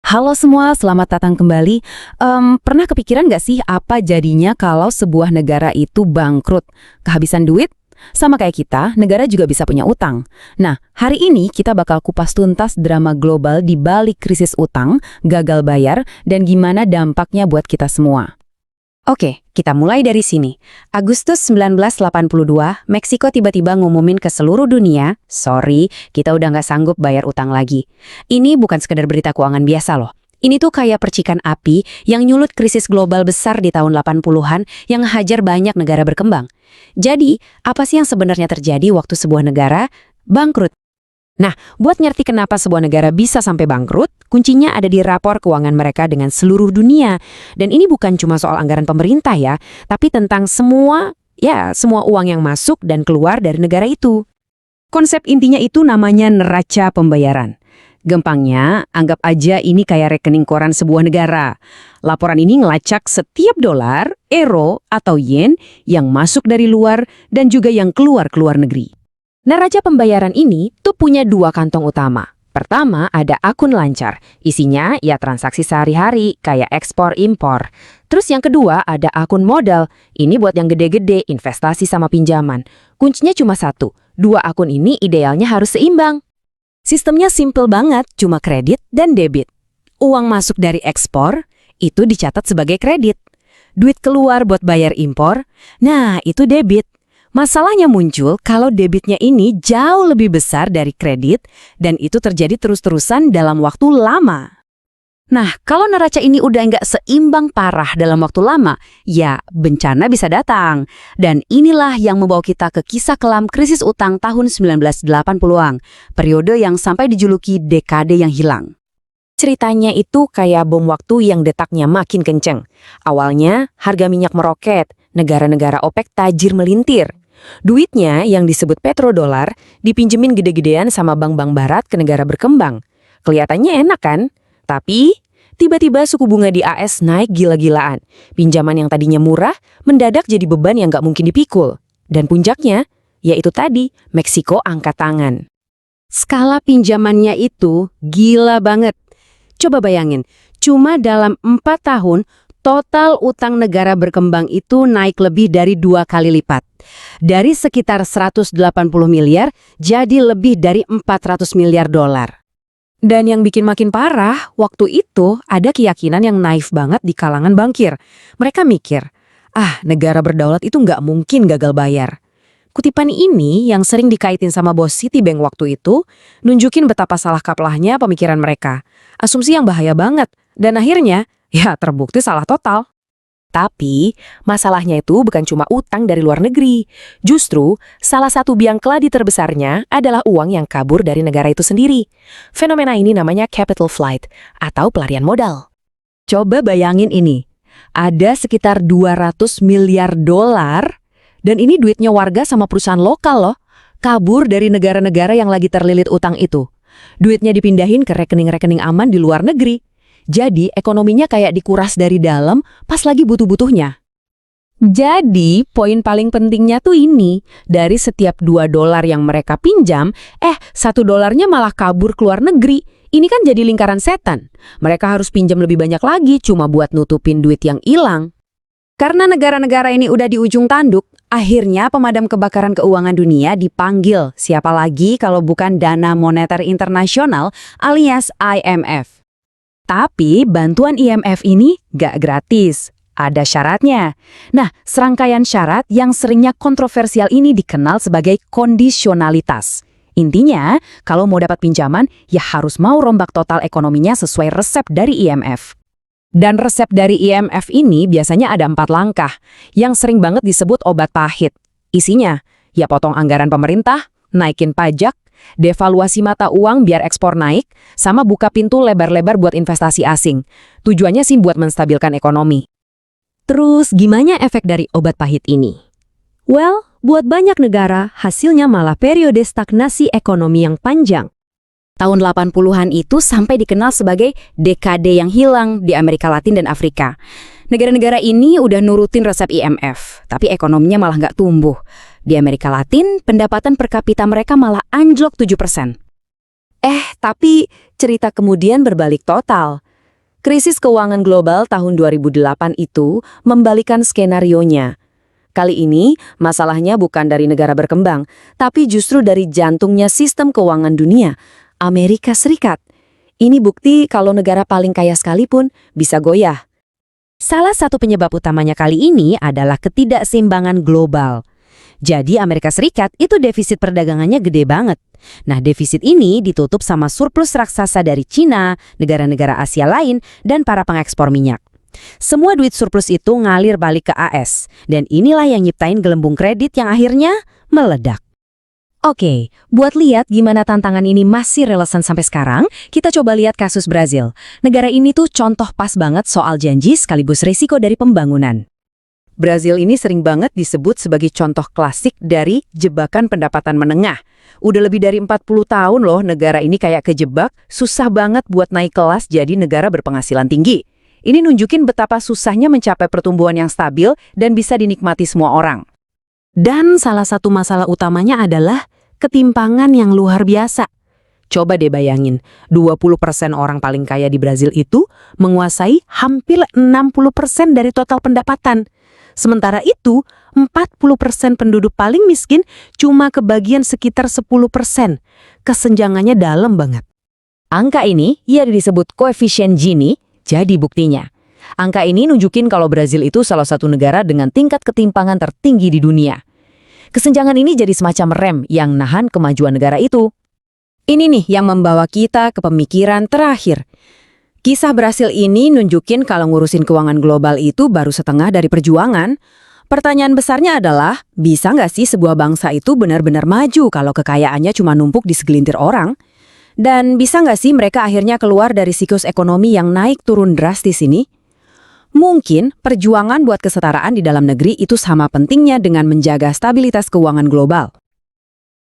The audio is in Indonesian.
Halo semua, selamat datang kembali. Pernah kepikiran nggak sih apa jadinya kalau sebuah negara itu bangkrut? Kehabisan duit? Sama kayak kita, negara juga bisa punya utang. Nah, hari ini kita bakal kupas tuntas drama global di balik krisis utang, gagal bayar, dan gimana dampaknya buat kita semua. Oke, kita mulai dari sini. Agustus 1982, Meksiko tiba-tiba ngumumin ke seluruh dunia, sorry, kita udah nggak sanggup bayar utang lagi. Ini bukan sekedar berita keuangan biasa loh. Ini tuh kayak percikan api yang nyulut krisis global besar di tahun 80-an yang hajar banyak negara berkembang. Jadi, apa sih yang sebenarnya terjadi waktu sebuah negara bangkrut? Nah, buat ngerti kenapa sebuah negara bisa sampai bangkrut, kuncinya ada di rapor keuangan mereka dengan seluruh dunia. Dan ini bukan cuma soal anggaran pemerintah ya, tapi tentang semua uang yang masuk dan keluar dari negara itu. Konsep intinya itu namanya neraca pembayaran. Gampangnya, anggap aja ini kayak rekening koran sebuah negara. Laporan ini ngelacak setiap dolar, euro, atau yen yang masuk dari luar dan juga yang keluar negeri. Neraca pembayaran ini tuh punya dua kantong utama. Pertama, ada akun lancar. Isinya ya transaksi sehari-hari, kayak ekspor-impor. Terus yang kedua, ada akun modal. Ini buat yang gede-gede, investasi sama pinjaman. Kuncinya cuma satu. Dua akun ini idealnya harus seimbang. Sistemnya simple banget, cuma kredit dan debit. Uang masuk dari ekspor, itu dicatat sebagai kredit. Duit keluar buat bayar impor, nah itu debit. Masalahnya muncul kalau debitnya ini jauh lebih besar dari kredit dan itu terjadi terus-terusan dalam waktu lama. Nah, kalau neraca ini udah nggak seimbang parah dalam waktu lama, ya bencana bisa datang. Dan inilah yang membawa kita ke kisah kelam krisis utang tahun 1980-an, periode yang sampai dijuluki dekade yang hilang. Ceritanya itu kayak bom waktu yang detaknya makin kenceng. Awalnya, harga minyak meroket, negara-negara OPEC tajir melintir. Duitnya yang disebut petrodolar dipinjemin gede-gedean sama bank-bank barat ke negara berkembang. Kelihatannya enak kan? Tapi tiba-tiba suku bunga di AS naik gila-gilaan. Pinjaman yang tadinya murah mendadak jadi beban yang nggak mungkin dipikul. Dan puncaknya, yaitu tadi, Meksiko angkat tangan. Skala pinjamannya itu gila banget. Coba bayangin, cuma dalam 4 tahun, total utang negara berkembang itu naik lebih dari 2 kali lipat. Dari sekitar 180 miliar, jadi lebih dari 400 miliar dolar. Dan yang bikin makin parah, waktu itu ada keyakinan yang naif banget di kalangan bankir. Mereka mikir, negara berdaulat itu nggak mungkin gagal bayar. Kutipan ini yang sering dikaitin sama bos Citibank waktu itu, nunjukin betapa salah kaprahnya pemikiran mereka. Asumsi yang bahaya banget, dan akhirnya, ya terbukti salah total. Tapi, masalahnya itu bukan cuma utang dari luar negeri. Justru, salah satu biang keladi terbesarnya adalah uang yang kabur dari negara itu sendiri. Fenomena ini namanya capital flight, atau pelarian modal. Coba bayangin ini, ada sekitar 200 miliar dolar, dan ini duitnya warga sama perusahaan lokal loh, kabur dari negara-negara yang lagi terlilit utang itu. Duitnya dipindahin ke rekening-rekening aman di luar negeri. Jadi, ekonominya kayak dikuras dari dalam pas lagi butuh-butuhnya. Jadi, poin paling pentingnya tuh ini. Dari setiap 2 dolar yang mereka pinjam, 1 dolarnya malah kabur ke luar negeri. Ini kan jadi lingkaran setan. Mereka harus pinjam lebih banyak lagi cuma buat nutupin duit yang hilang. Karena negara-negara ini udah di ujung tanduk, akhirnya pemadam kebakaran keuangan dunia dipanggil. Siapa lagi kalau bukan Dana Moneter Internasional alias IMF. Tapi bantuan IMF ini gak gratis, ada syaratnya. Nah, serangkaian syarat yang seringnya kontroversial ini dikenal sebagai kondisionalitas. Intinya, kalau mau dapat pinjaman, ya harus mau rombak total ekonominya sesuai resep dari IMF. Dan resep dari IMF ini biasanya ada 4 langkah, yang sering banget disebut obat pahit. Isinya, ya potong anggaran pemerintah, naikin pajak, devaluasi mata uang biar ekspor naik, sama buka pintu lebar-lebar buat investasi asing. Tujuannya sih buat menstabilkan ekonomi. Terus gimana efek dari obat pahit ini? Well, buat banyak negara, hasilnya malah periode stagnasi ekonomi yang panjang. Tahun 80-an itu sampai dikenal sebagai dekade yang hilang di Amerika Latin dan Afrika. Negara-negara ini udah nurutin resep IMF, tapi ekonominya malah nggak tumbuh. Di Amerika Latin, pendapatan per kapita mereka malah anjlok 7%. Tapi cerita kemudian berbalik total. Krisis keuangan global tahun 2008 itu membalikan skenarionya. Kali ini, masalahnya bukan dari negara berkembang, tapi justru dari jantungnya sistem keuangan dunia, Amerika Serikat. Ini bukti kalau negara paling kaya sekalipun bisa goyah. Salah satu penyebab utamanya kali ini adalah ketidakseimbangan global. Jadi Amerika Serikat itu defisit perdagangannya gede banget. Nah, defisit ini ditutup sama surplus raksasa dari Cina, negara-negara Asia lain, dan para pengekspor minyak. Semua duit surplus itu ngalir balik ke AS, dan inilah yang nyiptain gelembung kredit yang akhirnya meledak. Oke, buat lihat gimana tantangan ini masih relevan sampai sekarang, kita coba lihat kasus Brazil. Negara ini tuh contoh pas banget soal janji sekaligus risiko dari pembangunan. Brazil ini sering banget disebut sebagai contoh klasik dari jebakan pendapatan menengah. Udah lebih dari 40 tahun loh negara ini kayak kejebak, susah banget buat naik kelas jadi negara berpenghasilan tinggi. Ini nunjukin betapa susahnya mencapai pertumbuhan yang stabil dan bisa dinikmati semua orang. Dan salah satu masalah utamanya adalah ketimpangan yang luar biasa. Coba deh bayangin, 20% orang paling kaya di Brazil itu menguasai hampir 60% dari total pendapatan. Sementara itu, 40% penduduk paling miskin cuma kebagian sekitar 10%. Kesenjangannya dalam banget. Angka ini ya disebut koefisien Gini, jadi buktinya. Angka ini nunjukin kalau Brazil itu salah satu negara dengan tingkat ketimpangan tertinggi di dunia. Kesenjangan ini jadi semacam rem yang nahan kemajuan negara itu. Ini nih yang membawa kita ke pemikiran terakhir. Kisah berhasil ini nunjukin kalau ngurusin keuangan global itu baru setengah dari perjuangan. Pertanyaan besarnya adalah, bisa nggak sih sebuah bangsa itu benar-benar maju kalau kekayaannya cuma numpuk di segelintir orang? Dan bisa nggak sih mereka akhirnya keluar dari siklus ekonomi yang naik turun drastis ini? Mungkin perjuangan buat kesetaraan di dalam negeri itu sama pentingnya dengan menjaga stabilitas keuangan global.